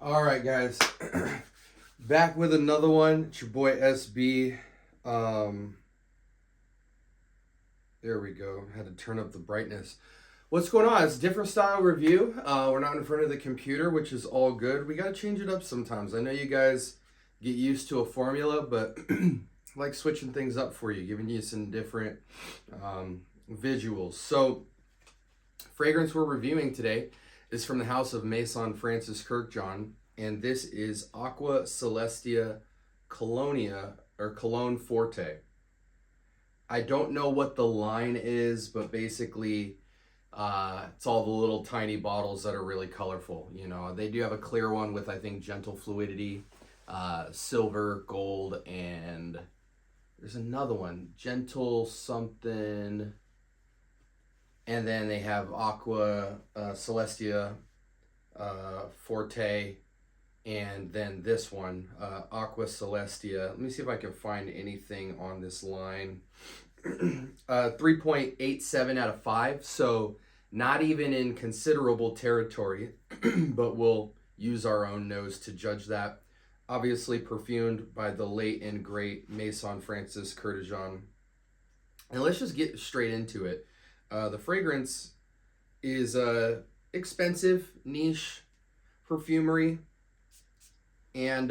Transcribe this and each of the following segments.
All right, guys. Back with another one. It's your boy SB. There we go. Had to turn up the brightness. What's going on? It's a different style review. We're not in front of the computer, which is all good. We got to change it up sometimes. I know you guys get used to a formula, but I like switching things up for you, giving you some different visuals. So, fragrance we're reviewing today is from the house of Maison Francis Kirkjohn, and this is Aqua Celestia Colonia or Cologne Forte. I don't know what the line is, but basically it's all the little tiny bottles that are really colorful. You know, they do have a clear one with, I think, gentle fluidity, silver, gold, and there's another one, gentle something. And then they have Aqua Celestia Forte, and then this one, Aqua Celestia. Let me see if I can find anything on this line. 3.87 out of 5, so not even in considerable territory, but we'll use our own nose to judge that. Obviously perfumed by the late and great Maison Francis Kirkjohn. And let's just get straight into it. The fragrance is expensive, niche perfumery. And,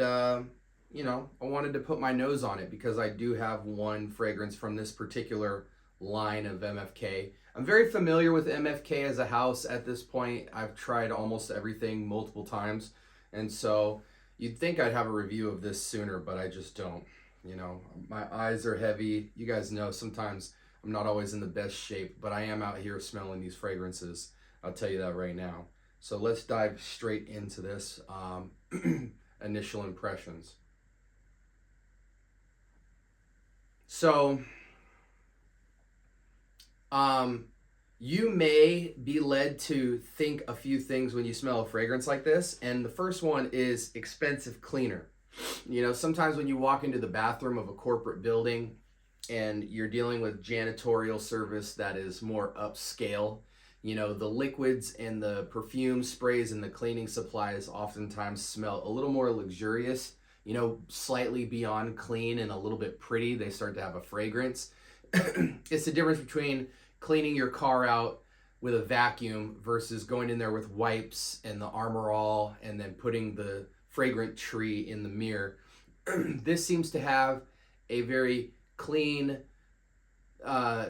you know, I wanted to put my nose on it because I do have one fragrance from this particular line of MFK. I'm very familiar with MFK as a house at this point. I've tried almost everything multiple times. And so you'd think I'd have a review of this sooner, but I just don't. You know, my eyes are heavy. You guys know sometimes I'm not always in the best shape, but I am out here smelling these fragrances. I'll tell you that right now. So let's dive straight into this. Initial impressions. So, you may be led to think a few things when you smell a fragrance like this, and the first one is expensive cleaner. You know, sometimes when you walk into the bathroom of a corporate building and you're dealing with janitorial service that is more upscale, you know, the liquids and the perfume sprays and the cleaning supplies oftentimes smell a little more luxurious, you know, slightly beyond clean and a little bit pretty. They start to have a fragrance. It's the difference between cleaning your car out with a vacuum versus going in there with wipes and the Armor All and then putting the fragrant tree in the mirror. This seems to have a very clean,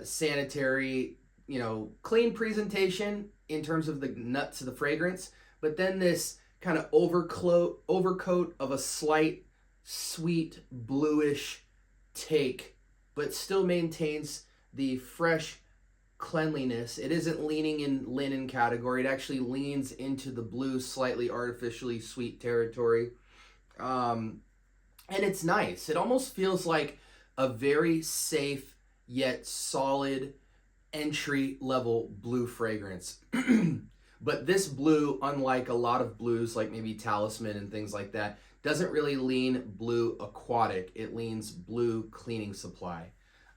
sanitary, you know, clean presentation in terms of the nuts of the fragrance, but then this kind of overcoat of a slight sweet bluish take, but still maintains the fresh cleanliness. It isn't leaning in linen category. It actually leans into the blue, slightly artificially sweet territory. And it's nice. It almost feels like a very safe yet solid entry level blue fragrance. But this blue, unlike a lot of blues like maybe Talisman and things like that, doesn't really lean blue aquatic. It leans blue cleaning supply.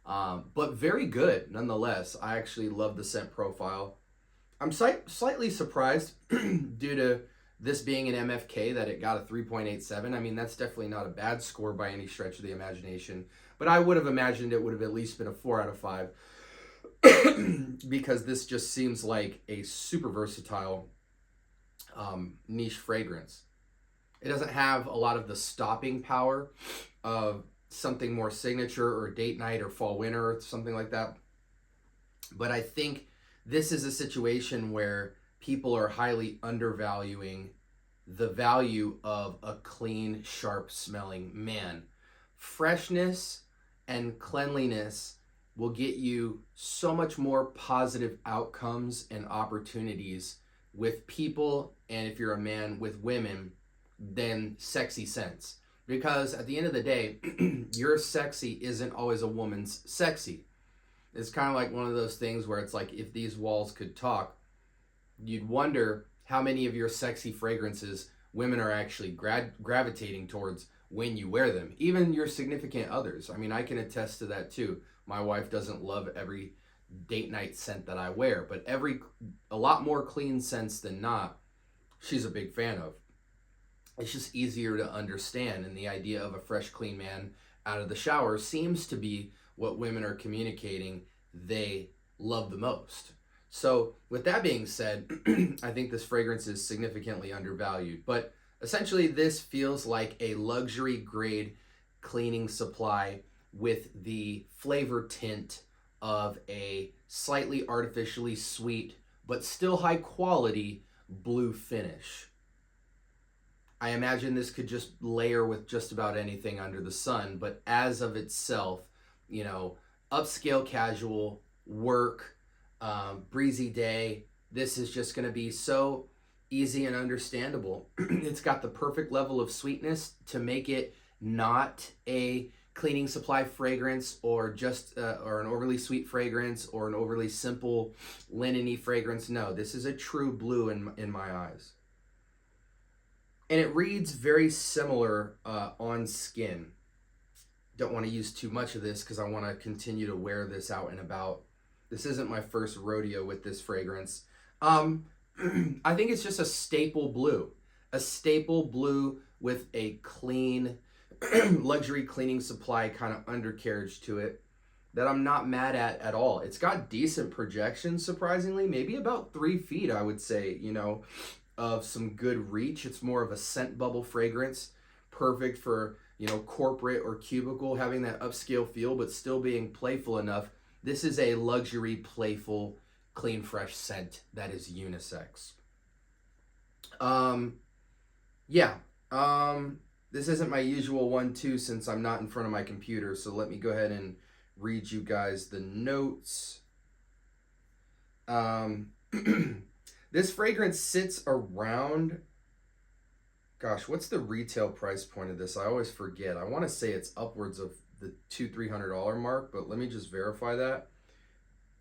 But very good nonetheless. I actually love the scent profile. I'm slightly surprised due to this being an MFK that it got a 3.87. I mean, that's definitely not a bad score by any stretch of the imagination, but I would have imagined it would have at least been a 4 out of 5 because this just seems like a super versatile niche fragrance. It doesn't have a lot of the stopping power of something more signature or date night or fall winter or something like that. But I think this is a situation where people are highly undervaluing the value of a clean, sharp smelling man. Freshness and cleanliness will get you so much more positive outcomes and opportunities with people, and if you're a man, with women, than sexy scents. Because at the end of the day, your sexy isn't always a woman's sexy. It's kind of like one of those things where it's like, if these walls could talk, you'd wonder how many of your sexy fragrances women are actually gravitating towards when you wear them. Even your significant others. I mean, I can attest to that too. My wife doesn't love every date night scent that I wear, but a lot more clean scents than not, she's a big fan of. It's just easier to understand. And the idea of a fresh, clean man out of the shower seems to be what women are communicating they love the most. So with that being said, I think this fragrance is significantly undervalued. But essentially, this feels like a luxury grade cleaning supply with the flavor tint of a slightly artificially sweet, but still high quality blue finish. I imagine this could just layer with just about anything under the sun, but as of itself, you know, upscale casual, work, breezy day, this is just going to be so easy and understandable. It's got the perfect level of sweetness to make it not a cleaning supply fragrance or just or an overly sweet fragrance or an overly simple linen-y fragrance. No, this is a true blue in my eyes. And it reads very similar on skin. Don't want to use too much of this because I want to continue to wear this out and about. This isn't my first rodeo with this fragrance. I think it's just a staple blue. A staple blue with a clean, luxury cleaning supply kind of undercarriage to it that I'm not mad at all. It's got decent projection, surprisingly. Maybe about 3 feet, I would say, you know, of some good reach. It's more of a scent bubble fragrance. Perfect for, you know, corporate or cubicle, having that upscale feel, but still being playful enough. This is a luxury, playful, clean, fresh scent that is unisex. This isn't my usual 1-2 since I'm not in front of my computer, so let me go ahead and read you guys the notes. This fragrance sits around, gosh, what's the retail price point of this? I always forget. I want to say it's upwards of the $200-300 mark, but let me just verify that.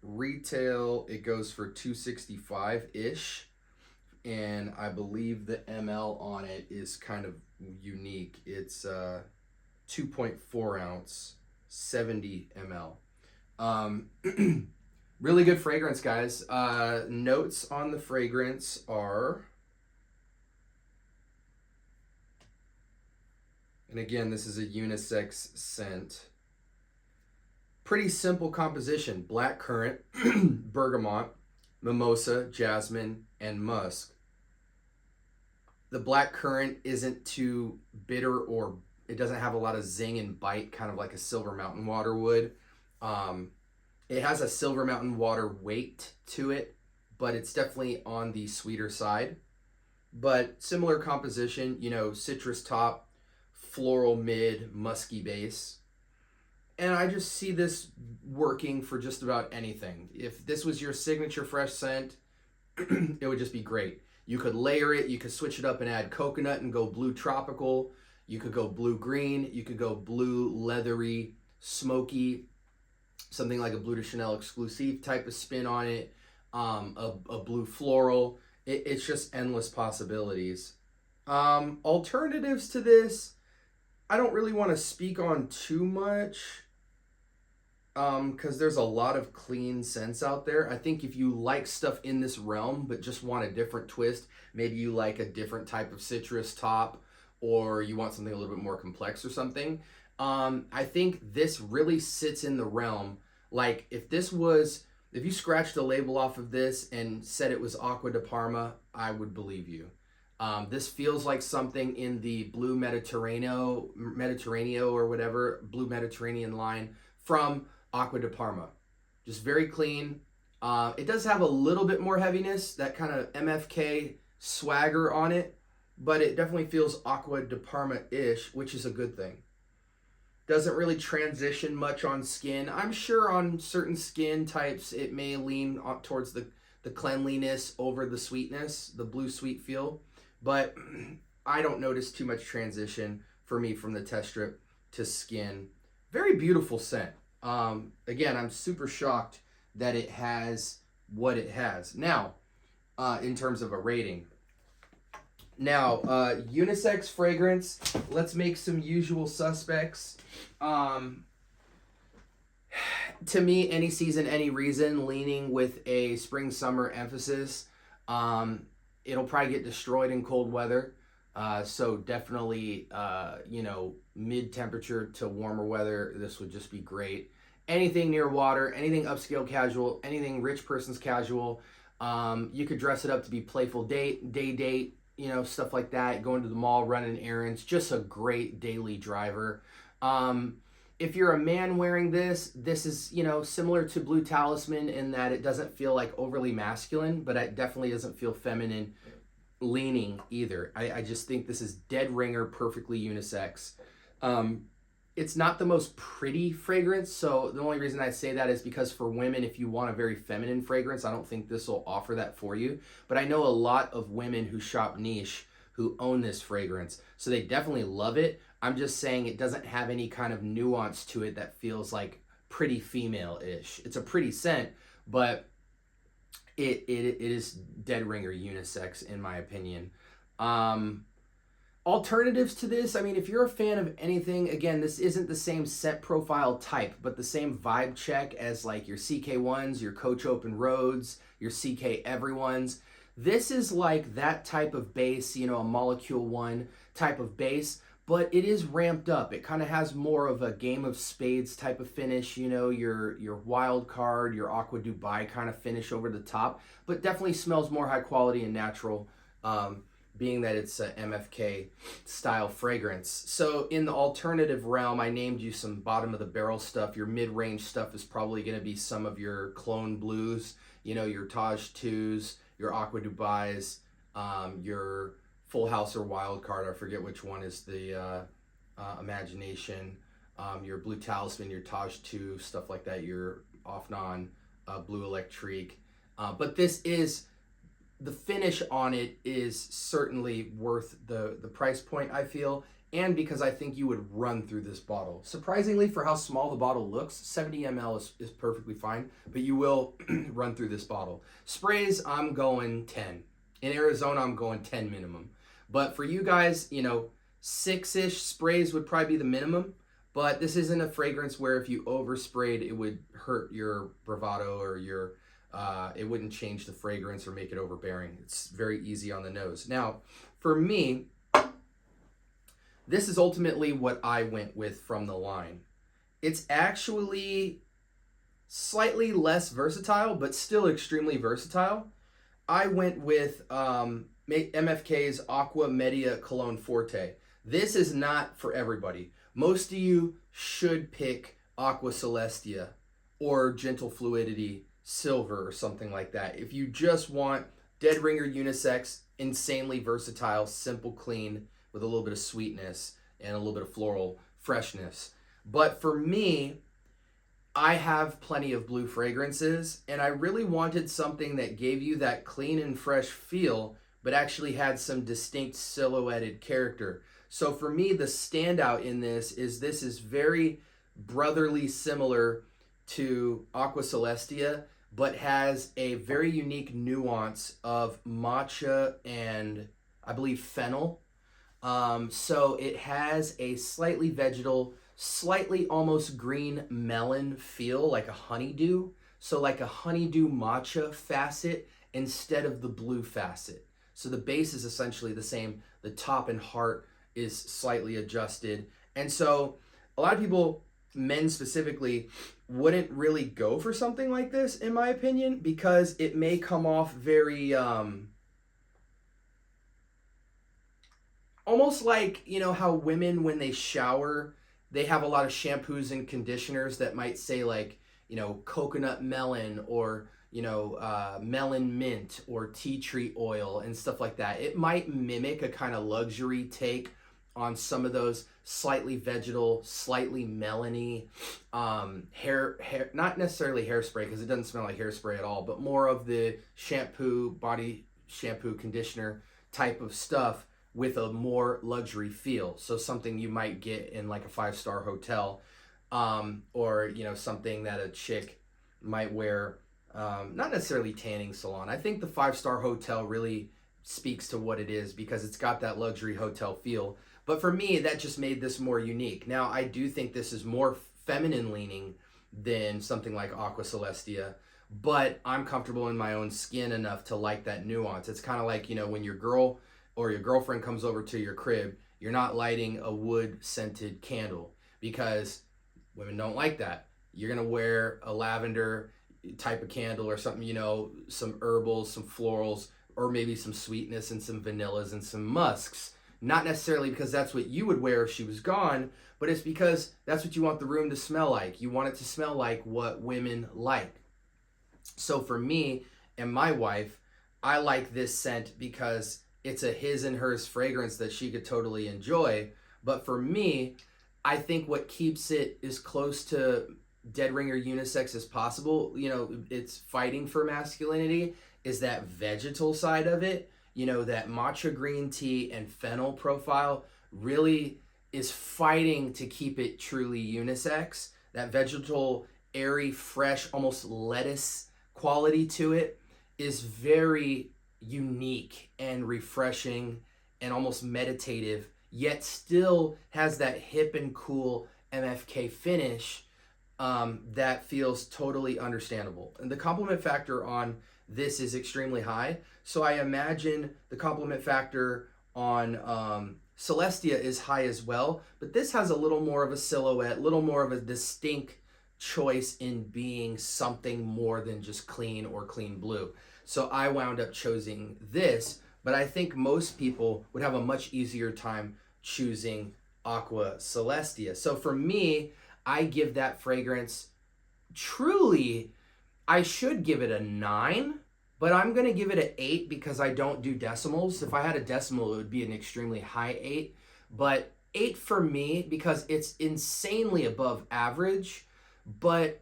Retail, it goes for $265-ish, and I believe the ml on it is kind of unique. It's 2.4 ounce, 70 ml. Really good fragrance, guys. Notes on the fragrance are, and again, this is a unisex scent. Pretty simple composition: black currant, bergamot, mimosa, jasmine, and musk. The black currant isn't too bitter, or it doesn't have a lot of zing and bite, kind of like a Silver Mountain Water would. It has a Silver Mountain Water weight to it, but it's definitely on the sweeter side. But similar composition, you know, citrus top, floral mid, musky base. And I just see this working for just about anything. If this was your signature fresh scent, it would just be great. You could layer it, you could switch it up and add coconut and go blue tropical. You could go blue green, you could go blue leathery, smoky, something like a Bleu de Chanel exclusive type of spin on it, a blue floral. It's just endless possibilities. Alternatives to this, I don't really want to speak on too much, because there's a lot of clean scents out there. I think if you like stuff in this realm but just want a different twist, maybe you like a different type of citrus top, or you want something a little bit more complex or something, I think this really sits in the realm. Like if you scratched the label off of this and said it was Aqua de Parma, I would believe you. This feels like something in the Blue Mediterraneo or whatever, Blue Mediterranean line from Aqua de Parma. Just very clean. It does have a little bit more heaviness, that kind of MFK swagger on it, but it definitely feels Aqua de Parma-ish, which is a good thing. Doesn't really transition much on skin. I'm sure on certain skin types it may lean towards the cleanliness over the sweetness, the blue sweet feel, but I don't notice too much transition for me from the test strip to skin. Very beautiful scent. Again, I'm super shocked that it has what it has. Now, in terms of a rating. Now, unisex fragrance, let's make some usual suspects. To me, any season, any reason, leaning with a spring-summer emphasis. It'll probably get destroyed in cold weather. So definitely, you know, mid temperature to warmer weather, this would just be great. Anything near water, anything upscale casual, anything rich person's casual. You could dress it up to be playful day date, you know, stuff like that. Going to the mall, running errands, just a great daily driver. Um, if you're a man wearing this is, you know, similar to Blue Talisman in that it doesn't feel like overly masculine, but it definitely doesn't feel feminine leaning either. I just think this is dead ringer, perfectly unisex. It's not the most pretty fragrance, so the only reason I say that is because for women, if you want a very feminine fragrance, I don't think this will offer that for you. But I know a lot of women who shop niche who own this fragrance, so they definitely love it. I'm just saying it doesn't have any kind of nuance to it that feels like pretty female-ish. It's a pretty scent, but it is dead ringer unisex in my opinion. Alternatives to this, I mean, if you're a fan of anything, again, this isn't the same scent profile type, but the same vibe check as like your CK1s, your Coach Open Roads, your CK Everyones. This is like that type of base, you know, a Molecule 1 type of base, but it is ramped up. It kind of has more of a Game of Spades type of finish, you know, your Wild Card, your Aqua Dubai kind of finish over the top, but definitely smells more high quality and natural, being that it's a MFK style fragrance. So in the alternative realm, I named you some bottom of the barrel stuff. Your mid-range stuff is probably going to be some of your Cologne Blues, you know, your Taj 2s, your Aqua Dubais, your Full House or Wild Card. I forget which one is the Imagination. Your Blue Talisman, your Taj 2, stuff like that. Your Off-Non, Blue Electrique. But this is, the finish on it is certainly worth the price point, I feel, and because I think you would run through this bottle. Surprisingly, for how small the bottle looks, 70 ml is perfectly fine, but you will run through this bottle. Sprays, I'm going 10. In Arizona, I'm going 10 minimum. But for you guys, you know, 6-ish sprays would probably be the minimum, but this isn't a fragrance where if you oversprayed, it would hurt your bravado or your it wouldn't change the fragrance or make it overbearing. It's very easy on the nose. Now, for me, this is ultimately what I went with from the line. It's actually slightly less versatile, but still extremely versatile. I went with MFK's Aqua Media Cologne Forte. This is not for everybody. Most of you should pick Aqua Celestia or Gentle Fluidity Silver or something like that. If you just want dead ringer unisex, insanely versatile, simple, clean, with a little bit of sweetness and a little bit of floral freshness. But for me, I have plenty of blue fragrances, and I really wanted something that gave you that clean and fresh feel, but actually had some distinct silhouetted character. So for me, the standout in this is very brotherly similar to Aqua Celestia, but has a very unique nuance of matcha and I believe fennel. So it has a slightly vegetal, slightly almost green melon feel, like a honeydew. So like a honeydew matcha facet instead of the blue facet. So the base is essentially the same. The top and heart is slightly adjusted. And so a lot of people, men specifically, wouldn't really go for something like this, in my opinion, because it may come off very almost like, you know, how women, when they shower, they have a lot of shampoos and conditioners that might say like, you know, coconut melon or, you know, melon mint or tea tree oil and stuff like that. It might mimic a kind of luxury take on some of those slightly vegetal, slightly melony hair, not necessarily hairspray, because it doesn't smell like hairspray at all, but more of the shampoo, body shampoo, conditioner type of stuff with a more luxury feel. So something you might get in like a 5-star hotel, or, you know, something that a chick might wear, not necessarily tanning salon. I think the 5-star hotel really speaks to what it is because it's got that luxury hotel feel. But for me, that just made this more unique. Now, I do think this is more feminine leaning than something like Aqua Celestia, but I'm comfortable in my own skin enough to like that nuance. It's kind of like, you know, when your girl or your girlfriend comes over to your crib, you're not lighting a wood scented candle, because women don't like that. You're gonna wear a lavender type of candle or something, some herbals, some florals, or maybe some sweetness and some vanillas and some musks. Not necessarily because that's what you would wear if she was gone, but it's because that's what you want the room to smell like. You want it to smell like what women like. So for me and my wife, I like this scent because it's a his and hers fragrance that she could totally enjoy. But for me, I think what keeps it as close to dead ringer unisex as possible, it's fighting for masculinity, is that vegetal side of it. That matcha green tea and fennel profile really is fighting to keep it truly unisex. That vegetal, airy, fresh, almost lettuce quality to it is very unique and refreshing and almost meditative, yet still has that hip and cool MFK finish that feels totally understandable. And the compliment factor on this is extremely high. So I imagine the compliment factor on Celestia is high as well, but this has a little more of a silhouette, a little more of a distinct choice in being something more than just clean or clean blue. So I wound up choosing this, but I think most people would have a much easier time choosing Aqua Celestia. So for me, I give that fragrance truly, I should give it a 9, but I'm going to give it an 8 because I don't do decimals. If I had a decimal, it would be an extremely high 8, but 8 for me because it's insanely above average, but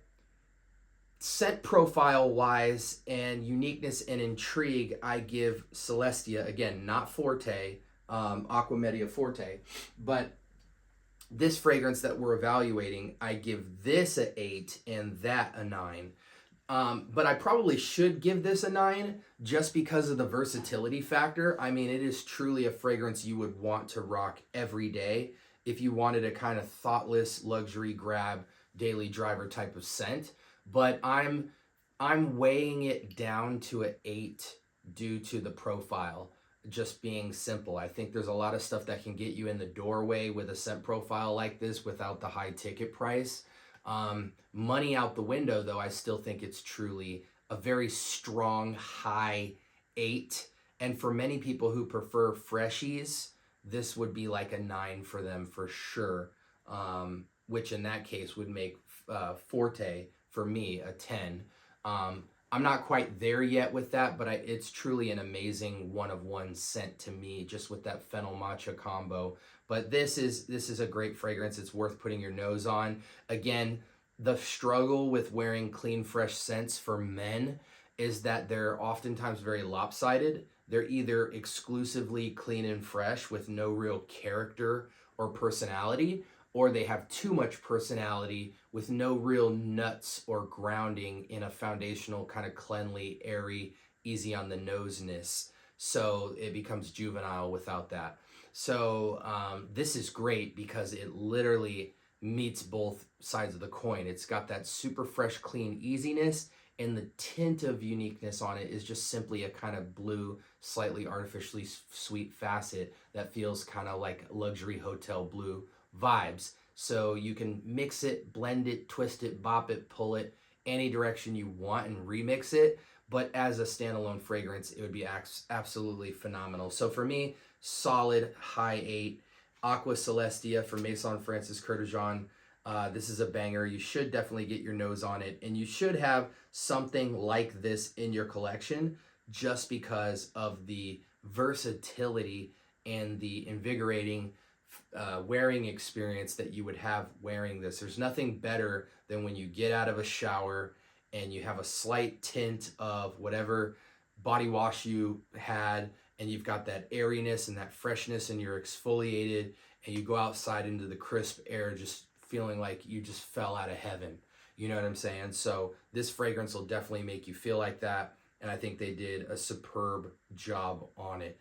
scent profile wise and uniqueness and intrigue, I give Celestia, again, not Forte, Aqua Media Forte, but this fragrance that we're evaluating, I give this a 8 and that a 9. But I probably should give this a 9 just because of the versatility factor. I mean, it is truly a fragrance you would want to rock every day if you wanted a kind of thoughtless luxury grab daily driver type of scent. But I'm weighing it down to an 8 due to the profile just being simple. I think there's a lot of stuff that can get you in the doorway with a scent profile like this without the high ticket price. Money out the window, though, I still think it's truly a very strong high 8. And for many people who prefer freshies, this would be like a 9 for them for sure, which in that case would make Forte for me a 10. I'm not quite there yet with that, but it's truly an amazing one-of-one scent to me, just with that fennel matcha combo. But this is a great fragrance. It's worth putting your nose on. Again, the struggle with wearing clean, fresh scents for men is that they're oftentimes very lopsided. They're either exclusively clean and fresh with no real character or personality, or they have too much personality with no real nuts or grounding in a foundational kind of cleanly, airy, easy on the noseness. So it becomes juvenile without that. So this is great because it literally meets both sides of the coin. It's got that super fresh, clean easiness, and the tint of uniqueness on it is just simply a kind of blue, slightly artificially sweet facet that feels kind of like luxury hotel blue vibes. So you can mix it, blend it, twist it, bop it, pull it any direction you want and remix it. But as a standalone fragrance, it would be absolutely phenomenal. So for me, solid high 8. Aqua Celestia from Maison Francis Kurkdjian. This is a banger. You should definitely get your nose on it. And you should have something like this in your collection just because of the versatility and the invigorating wearing experience that you would have wearing this. There's nothing better than when you get out of a shower and you have a slight tint of whatever body wash you had, and you've got that airiness and that freshness, and you're exfoliated, and you go outside into the crisp air just feeling like you just fell out of heaven. You know what I'm saying? So this fragrance will definitely make you feel like that, and I think they did a superb job on it.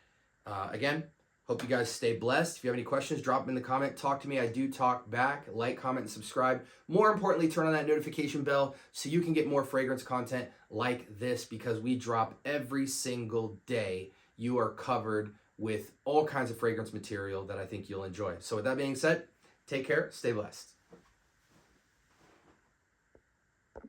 Again, hope you guys stay blessed. If you have any questions, drop them in the comment. Talk to me. I do talk back. Like, comment, and subscribe. More importantly, turn on that notification bell so you can get more fragrance content like this, because we drop every single day. You are covered with all kinds of fragrance material that I think you'll enjoy. So with that being said, take care, stay blessed.